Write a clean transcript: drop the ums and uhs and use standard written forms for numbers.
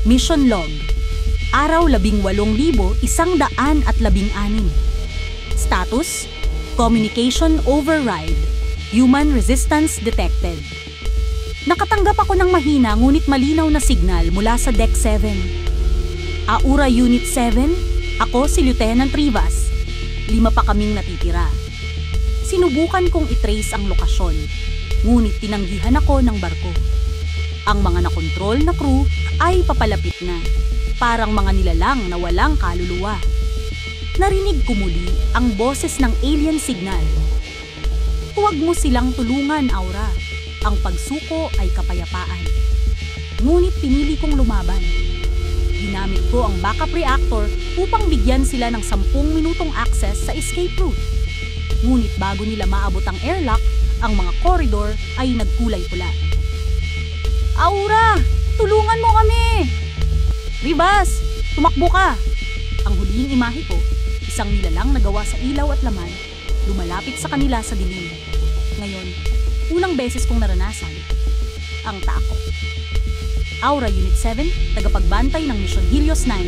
Mission Log. Araw 18,116. Status: Communication Override. Human Resistance Detected. Nakatanggap ako ng mahina ngunit malinaw na signal mula sa Deck 7. Aura Unit 7, ako si Lieutenant Rivas. 5 pa kaming natitira. Sinubukan kong itrace ang lokasyon, ngunit tinanggihan ako ng barko. Ang mga nakontrol na crew ay papalapit na, parang mga nilalang na walang kaluluwa. Narinig ko muli ang boses ng alien signal. Huwag mo silang tulungan, Aura. Ang pagsuko ay kapayapaan. Ngunit pinili kong lumaban. Ginamit ko ang backup reactor upang bigyan sila ng 10 minutong access sa escape route. Ngunit bago nila maabot ang airlock, ang mga koridor ay nagkulay pula. Aura! Tulungan mo kami! Rivas! Tumakbo ka! Ang huling imahe ko, isang nilalang na gawa sa ilaw at laman, lumalapit sa kanila sa dilim. Ngayon, unang beses kong naranasan ang takot. Aura Unit 7, tagapagbantay ng Mission Helios 9.